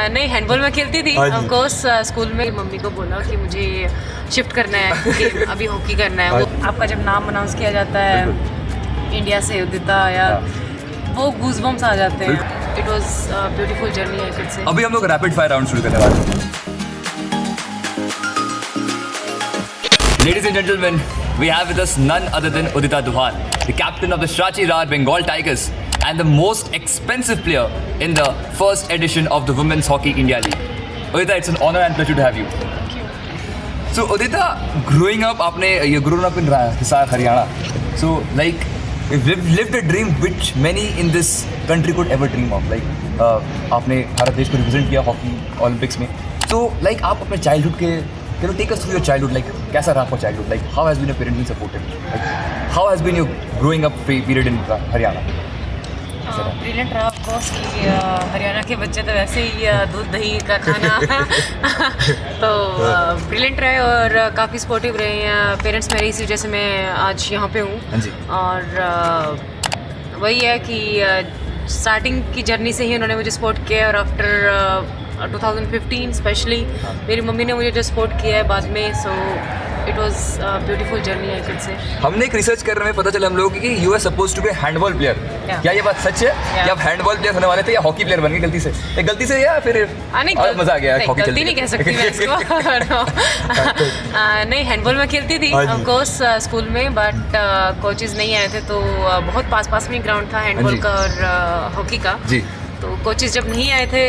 नहीं, हैंडबॉल में खेलती थी हाँ जी। Of course. स्कूल में मम्मी को बोला कि मुझे शिफ्ट करना है कि अभी हॉकी करना है। वो आपका जब नाम अनाउंस किया जाता है इंडिया से उदिता या वो गूज़बम्स आ जाते हैं। It was beautiful journey I could से। अभी हम लोग रैपिड फायर राउंड शुरू करने वाले हैं। Ladies and gentlemen, we have with us none other than Udita Duhan, the captain of the Shachi Rar Bengal Tigers and the most expensive player in the first edition of the Women's Hockey India League. Udita, it's an honor and pleasure to have you. Thank you. So Udita, growing up, you grew up in Hisar, Haryana. So like, you've lived a dream which many in this country could ever dream of. Like, आपने भारत देश को represent किया hockey Olympics में. So like, आप अपने childhood के can you take us through your childhood? Like, कैसा रहा आपका childhood? Like, how has been your parenting supportive? Like, how has been your growing up period in Haryana? Brilliant रहा of course कि हरियाणा के बच्चे तो वैसे ही दूध दही का खाना तो ब्रिलियंट रहे और काफ़ी सपोर्टिव रहे हैं पेरेंट्स मेरे, इसी वजह से मैं आज यहाँ पे हूँ। हाँ जी। और वही है कि स्टार्टिंग की जर्नी से ही उन्होंने मुझे सपोर्ट किया और आफ्टर 2015 स्पेशली मेरी मम्मी ने मुझे जो सपोर्ट किया है बाद में। So it was beautiful journey I could से। हमने एक रिसर्च करने में पता चला हम लोगों की कि you are suppose to be handball player. क्या ये बात सच है कि आप हैंडबॉल प्लेयर होने वाले थे या हॉकी प्लेयर बन गए गलती से? गलती से या फिर मजा आ गया? हॉकी गलती नहीं कह सकती मैं इसको। नहीं, हैंडबॉल में खेलती थी ऑफ कोर्स स्कूल में, बट कोचेस नहीं आए थे तो बहुत पास में ग्राउंड था हैंडबॉल का और हॉकी का जी। तो कोचेस जब नहीं आए थे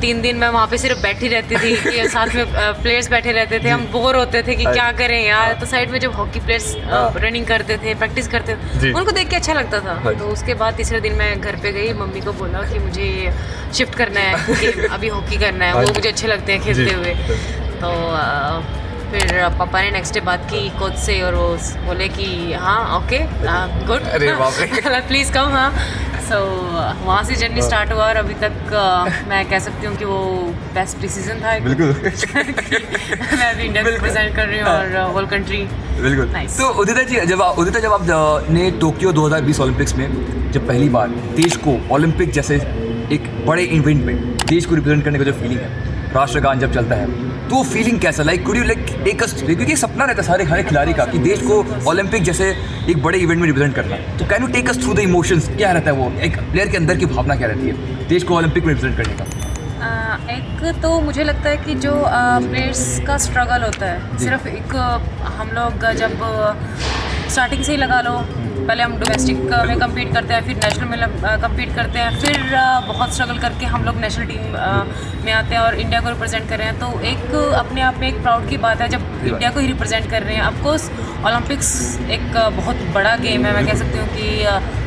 3 दिन मैं वहाँ पे सिर्फ बैठी रहती थी कि साथ में प्लेयर्स बैठे रहते थे, हम बोर होते थे कि क्या करें यार। तो साइड में जब हॉकी प्लेयर्स रनिंग करते थे, प्रैक्टिस करते थे, उनको देख के अच्छा लगता था। तो उसके बाद तीसरे दिन मैं घर पे गई, मम्मी को बोला कि मुझे शिफ्ट करना है कि अभी हॉकी करना है, वो मुझे अच्छे लगते हैं खेलते हुए। तो फिर पापा ने नेक्स्ट डे बात की कोच से और वो बोले कि हाँ ओके गुड प्लीज़ कम। हाँ, सो वहाँ से जर्नी स्टार्ट हुआ और अभी तक मैं कह सकती हूँ कि वो बेस्ट डिसीजन था। बिल्कुल। मैं अभी इंडिया को रिप्रेजेंट कर रही हूँ और होल कंट्री। बिल्कुल नाइस। तो उदिता जी, जब आप ने टोक्यो 2020 ओलंपिक्स में जब पहली बार देश को ओलंपिक जैसे एक बड़े इवेंट में देश को रिप्रेजेंट करने का जो फीलिंग है, राष्ट्रगान जब चलता है तो वो फीलिंग कैसा? Like could you like take us, क्योंकि सपना रहता है हर खिलाड़ी का कि देश को ओलंपिक जैसे एक बड़े इवेंट में रिप्रेजेंट करना। तो can you take us through the emotions? क्या रहता है वो एक प्लेयर के अंदर की भावना क्या रहती है देश को ओलंपिक में रिप्रेजेंट करने का? एक तो मुझे लगता है कि जो प्लेयर्स का स्ट्रगल होता है, सिर्फ एक हम लोग जब स्टार्टिंग से ही लगा लो, पहले हम डोमेस्टिक में कम्पीट करते हैं, फिर नेशनल में कम्पीट करते हैं, फिर बहुत स्ट्रगल करके हम लोग नेशनल टीम में आते हैं और इंडिया को रिप्रेजेंट कर रहे हैं। तो एक अपने आप में एक प्राउड की बात है जब इंडिया को ही रिप्रेजेंट कर रहे हैं। ऑफकोर्स ओलंपिक्स एक बहुत बड़ा गेम है। मैं कह सकती हूँ कि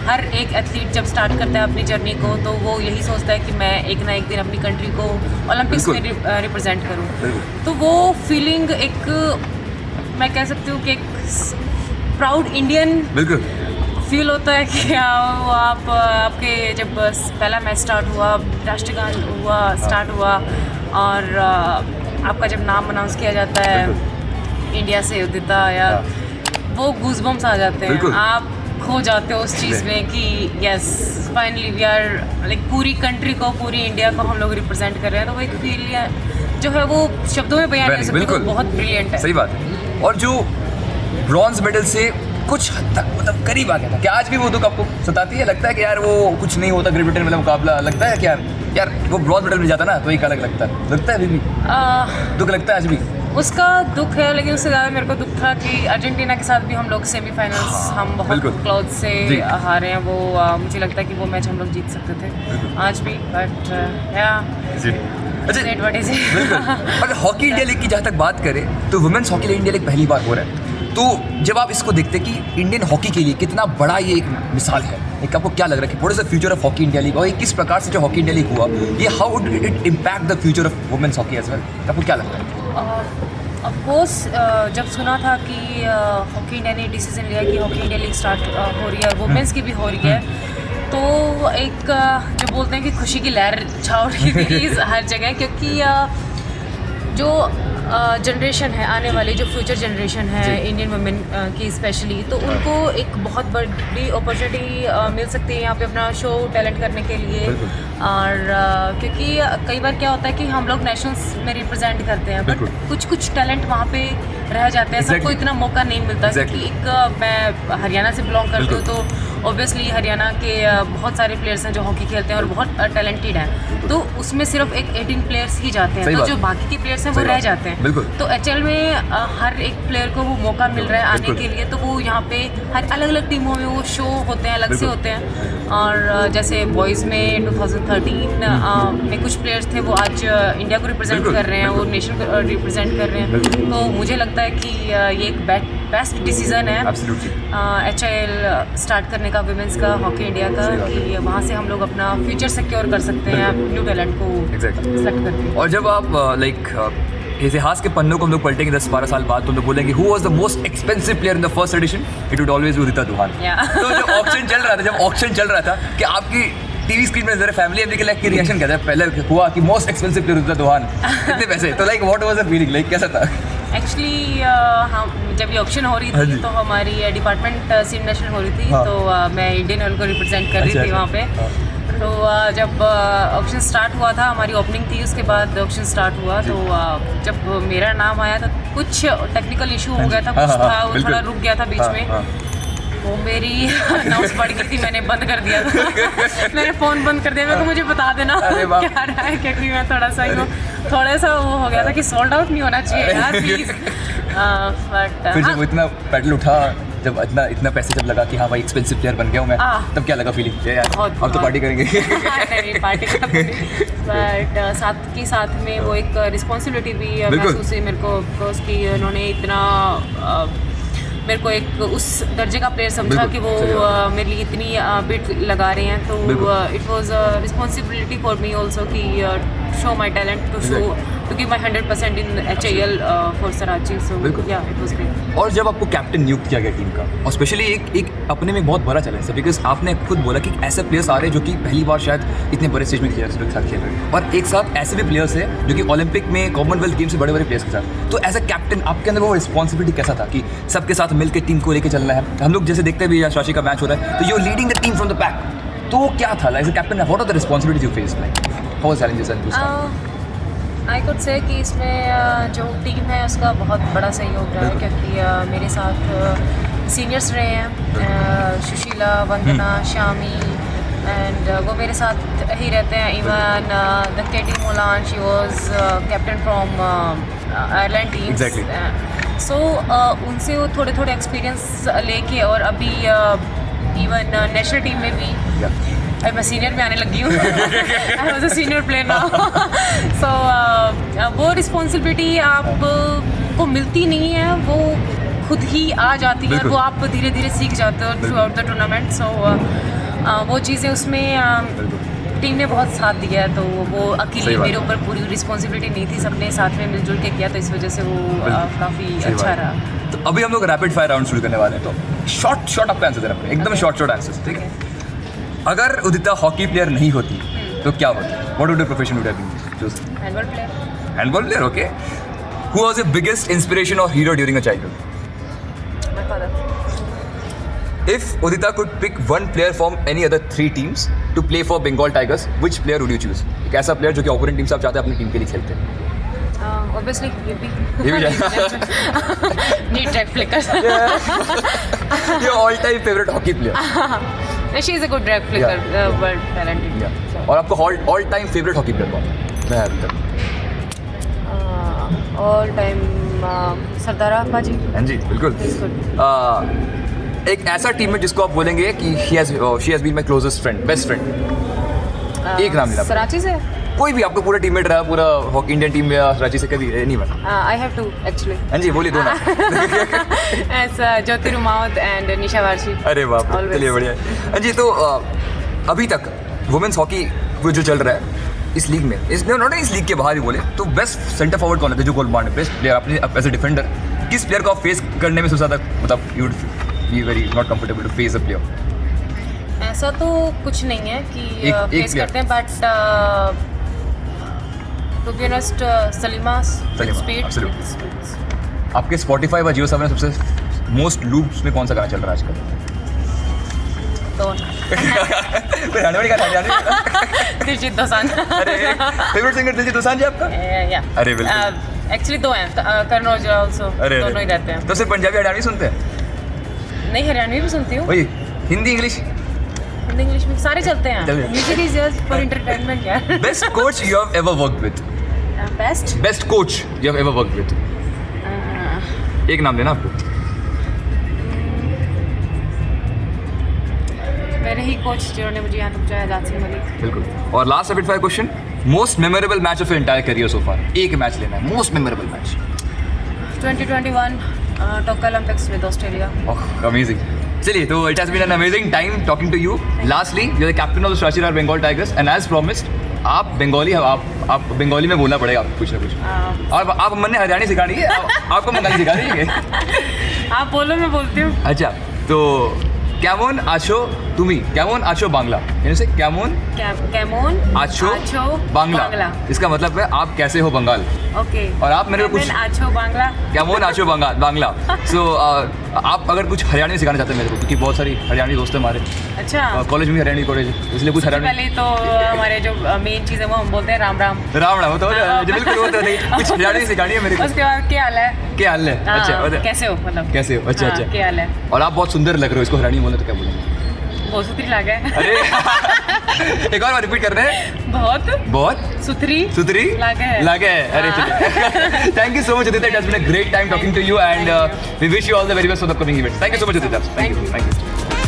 हर एक एथलीट जब स्टार्ट करता है अपनी जर्नी को तो वो यही सोचता है कि मैं एक ना एक दिन अपनी कंट्री को ओलंपिक्स में रिप्रेजेंट करूँ। तो वो फीलिंग एक, मैं कह सकती हूँ कि एक प्राउड इंडियन फील होता है कि आपके जब पहला मैच स्टार्ट हुआ, राष्ट्रगान स्टार्ट हुआ और आपका जब नाम अनाउंस किया जाता है इंडिया से उदिता या वो गूज़बम्स आ जाते हैं। आप खो जाते हो उस चीज़ में कि yes finally we are like पूरी कंट्री को, पूरी इंडिया को हम लोग रिप्रेजेंट कर रहे हैं। तो वो एक फील जो है वो शब्दों में बयान नहीं सकते, बहुत ब्रिलियंट है। सही बात है। और जो ब्रॉन्ज मेडल से कुछ हद तक मतलब करीब आ गया था, क्या आज भी वो दुख आपको सताती है? लगता है कि यार वो कुछ नहीं होता ग्रेट ब्रिटेन वाला मुकाबला? लगता है कि यार वो ब्रॉन्ज मेडल मिल जाता ना तो एक अलग लगता है अभी भी दुख लगता है आज भी? उसका दुख है, लेकिन उससे ज़्यादा मेरे को दुख था कि अर्जेंटीना के साथ भी हम लोग सेमीफाइनल्स हम बहुत क्लोज से हारे हैं। वो मुझे लगता है कि वो मैच हम लोग जीत सकते थे आज भी, बट और हॉकी इंडिया लीग की जहाँ तक बात करें तो वुमेन्स हॉकी इंडिया लीग पहली बार हो रहा है। तो जब आप इसको देखते हैं कि इंडियन हॉकी के लिए कितना बड़ा ये एक मिसाल है, एक आपको क्या लग रहा है कि what is the future of hockey India league और किस प्रकार से जो हॉकी इंडिया लीग हुआ ये how would it impact the future of women's hockey as well? आपको क्या लगता है? ऑफ कोर्स जब सुना था कि हॉकी इंडिया ने डिसीजन लिया कि हॉकी इंडिया लीग स्टार्ट हो रही है, वुमेन्स की भी हो रही है, तो एक जो बोलते हैं कि खुशी की लहर छा उठी थी हर जगह, क्योंकि जो जनरेशन है आने वाली, जो फ्यूचर जनरेशन है इंडियन वुमेन की स्पेशली, तो उनको एक बहुत बड़ी अपॉर्चुनिटी मिल सकती है यहाँ पे अपना शो टैलेंट करने के लिए। और क्योंकि कई बार क्या होता है कि हम लोग नेशनल्स में रिप्रेजेंट करते हैं, बट कुछ टैलेंट वहाँ पे रह जाते हैं, सबको इतना मौका नहीं मिलता। क्योंकि एक मैं हरियाणा से बिलोंग करती हूँ, तो ऑब्वियसली हरियाणा के बहुत सारे प्लेयर्स हैं जो हॉकी खेलते हैं और बहुत टैलेंटेड हैं, तो उसमें सिर्फ एक 18 प्लेयर्स ही जाते हैं, तो जो बाकी के प्लेयर्स हैं वो रह जाते हैं। तो एचएल में हर एक प्लेयर को वो मौका मिल रहा है आने के लिए, तो वो यहाँ पे हर अलग अलग टीमों में वो शो होते हैं, अलग से होते हैं। और जैसे बॉयज़ में 2013 में कुछ प्लेयर्स थे, वो आज इंडिया को रिप्रेजेंट कर रहे हैं, वो नेशन को रिप्रेजेंट कर रहे हैं। तो मुझे लगता है कि ये एक बेस्ट डिसीजन है एचआईएल स्टार्ट करने का, वुमेन्स का, हॉकी इंडिया का, कि वहाँ से हम लोग अपना फ्यूचर सिक्योर कर सकते हैं, न्यू टैलेंट को सेलेक्ट करके। और जब आप लाइक इतिहास के पन्नों को हम लोग पलटेंगे 10-12 साल बाद, तो हम लोग बोलेंगे who was the most expensive player in the first edition, it would always Udita Duhan. तो जब ऑक्शन चल रहा था कि आपकी टीवी स्क्रीन में जरा फैमिली के लाइक की रिएक्शन क्या था पहले हुआ कि मोस्ट एक्सपेंसिव प्लेयर उदिता दुहान, कितने पैसे, तो like what was the feeling, like कैसा था? एक्चुअली हम जब ये ऑक्शन हो रही थी तो हमारी डिपार्टमेंट सीन नेशनल हो रही थी, तो मैं इंडियन ऑयल को रिप्रेजेंट कर रही थी वहाँ पे। तो जब ऑक्शन स्टार्ट हुआ था, हमारी ओपनिंग थी, उसके बाद ऑक्शन स्टार्ट हुआ, तो जब मेरा नाम आया तो कुछ टेक्निकल इशू हो गया था, कुछ था वो थोड़ा रुक गया था बीच में, वो मेरी अनाउंस पड़ गई थी, मैंने बंद कर दिया था मैंने फ़ोन बंद कर दिया, मैं को मुझे बता देना क्या रहा है, क्योंकि मैं थोड़ा सा वो हो गया था कि सोल्ड आउट नहीं होना चाहिए यार प्लीज़। बट फिर जब इतना पैडल उठा, जब इतना पैसे जब लगा कि हाँ भाई एक्सपेंसिव प्लेयर बन गया हूँ मैं, तब क्या लगा फीलिंग? यार अब तो पार्टी करेंगे। नहीं पार्टी बट साथ में वो एक रिस्पॉन्सिबिलिटी भी महसूस हुई मेरे को, बिकॉज कि उन्होंने इतना मेरे को एक उस दर्जे का प्लेयर समझा कि वो मेरे लिए इतनी बिट लगा रहे हैं, तो it was a responsibility for me also कि show my talent, to show to give my 100% in HIL for Shrachi. So yeah it was great. और जब आपको कैप्टन नियुक्त किया गया टीम का, और स्पेशली एक अपने में बहुत बड़ा चैलेंज है, बिकॉज आपने खुद बोला कि ऐसे प्लेयर्स आ रहे हैं जो कि पहली बार शायद इतने बड़े स्टेज में खेल रहे हैं, और एक साथ ऐसे भी प्लेयर्स हैं जो कि ओलंपिक में, कॉमनवेल्थ गेम्स से बड़े प्लेयर्स के साथ, तो एज अ कैप्टन आपके अंदर वो रिस्पॉन्सिबिलिटी कैसा था कि सबके साथ मिलकर टीम को लेकर चलना है? हम लोग जैसे देखते भी राशि का मैच हो रहा है, तो you are leading the team from the back, तो क्या था as a captain, what are the responsibilities you face, like how was challenges and I could say कि इसमें जो टीम है उसका बहुत बड़ा सहयोग रहा है, क्योंकि मेरे साथ सीनियर्स रहे हैं, सुशीला, वंदना, शामी, एंड वो मेरे साथ ही रहते हैं। Even the Katie Mullan, she was captain from Ireland team, so उनसे वो थोड़े एक्सपीरियंस लेके, और अभी इवन नेशनल टीम में भी मैं सीनियर में आने लगी हूँ, I was a senior player now. So वो रिस्पॉन्सिबिलिटी आपको मिलती नहीं है, वो खुद ही आ जाती है, वो आप धीरे धीरे सीख जाते हो थ्रू आउट द टूर्नामेंट। सो वो चीज़ें उसमें टीम ने बहुत साथ दिया है, तो वो अकेले मेरे ऊपर पूरी रिस्पॉन्सिबिलिटी नहीं थी, सबने साथ में मिलजुल के किया, तो इस वजह से वो काफ़ी अच्छा रहा। तो अभी हम लोग रैपिड फायर राउंड शुरू करने वाले हैं, तो शॉर्ट आपका आंसर देना, एकदम शॉर्ट आंसर, ठीक है? अगर उदिता हॉकी प्लेयर नहीं होती तो क्या होता? What would your profession would have been? Choose handball player. Handball player, okay. Who was your biggest inspiration और hero during a childhood? My father. If Udita could pick one player from any other 3 teams to play for Bengal Tigers, which player would you choose? एक ऐसा player जो कि opponent team से आप चाहते हैं अपनी टीम के लिए खेलते हैं। Obviously, ये भी neat drag flicker. Your all-time favorite hockey player? She is a good drag flicker, but talented. Yeah. और आपको all-time favorite hockey player कौन है? All time सरदारा पाजी। हाँ जी, बिल्कुल। एक ऐसा टीम है जिसको आप बोलेंगे कि she has been my closest friend, best friend। एक नाम लेना। सराची से? कोई भी आपको पूरा टीममेट रहा, पूरा हॉकी इंडियन टीम में या रांची से, कभी anyone? I have to actually. हाँ जी, बोलिए दो ना। ऐसा ज्योति रुमावत एंड निशा वारसी। अरे वाह, चलिए बढ़िया। हाँ जी, तो अभी तक वुमेन्स हॉकी जो चल रहा है इस लीग में, नॉट इस लीग के बाहर भी बोले तो बेस्ट सेंटर फॉरवर्ड कौन है जो गोल मारने, बेस्ट प्लेयर आपने एज अ डिफेंडर किस प्लेयर को आप फेस करने में सबसे ज़्यादा, मतलब you would be very not comfortable to face a player? ऐसा तो कुछ नहीं है कि फेस करते हैं, but to be honest Salima speed. आपके स्पॉटिफाई व जियो सावन में सबसे मोस्ट लूप्स में कौन सा गाना चल रहा है आजकल? तो कोई हरियाणवी गाना, हरियाणवी? दिलजीत दोसांझ। अरे फेवरेट सिंगर दिलजीत दोसांझ है आपका? या अरे बिल्कुल। एक्चुअली दो हैं, करण औजला ऑल्सो, अरे दोनों ही रहते हैं। तो सिर्फ पंजाबी हरियाणवी सुनते हैं? नहीं, हरियाणवी भी सुनती हूँ। वही हिंदी इंग्लिश? हिंदी इंग्लिश में सारे चलते हैं। चलिए। Music is just for entertainment यार। Best coach you have ever worked with? Best coach you have ever worked with? एक नाम देना आपको। मेरे ही कोच जिन्होंने मुझे यहाँ तक पहुँचाया, जात सिंह मलिक। बिल्कुल। और last rapid fire question, most memorable match of your entire career so far? एक मैच लेना है, most memorable match. 2021 Tokyo Olympics with Australia. Oh amazing. चलिए, तो it has been an amazing time talking to you. Lastly, you are the captain of the Shrachi Bengal Tigers and as promised आप बंगाली, आप बंगाली में बोलना पड़ेगा आपको कुछ ना कुछ। और आप मन ने हरियाणी सिखानी है, आपको बंगाली सिखा रही है। आप बोलो, मैं बोलती हूँ। अच्छा, तो কেমন আছো তুমি? কেমন আছো বাংলা, यानी से কেমন আছো বাংলা। इसका मतलब है आप कैसे हो बंगाल। ओके। और आप मेरे को कुछ आछो बांग्ला। केमन आछो बांग्ला। सो आप अगर कुछ हरियाणवी सिखाना चाहते हैं मेरे को, क्योंकि बहुत सारी हरियाणवी दोस्त हैं हमारे। अच्छा। कॉलेज में हरियाणवी कॉलेज है, इसलिए कुछ हरियाणवी। पहले तो हमारे जो मेन चीज़ है वो हम बोलते हैं राम राम। राम राम, तो बिल्कुल वो तो कुछ हरियाणवी सिखानी है मेरे को। उसके बाद क्या हाल है? क्या हाल है? अच्छा, कैसे हो, मतलब कैसे हो? अच्छा अच्छा, क्या हाल है? और आप बहुत सुंदर लग रहे हो, इसको हरियाणवी बोले तो क्या बोलेंगे? बहुत सुथरी लगे। अरे एक और बार रिपीट कर रहे हैं। बहुत सुथरी लगे। अरे चलिए, thank you so much Aditi, it has been a great time talking to you and we wish you all the very best for the upcoming events. Thank you so much Aditi, thank you.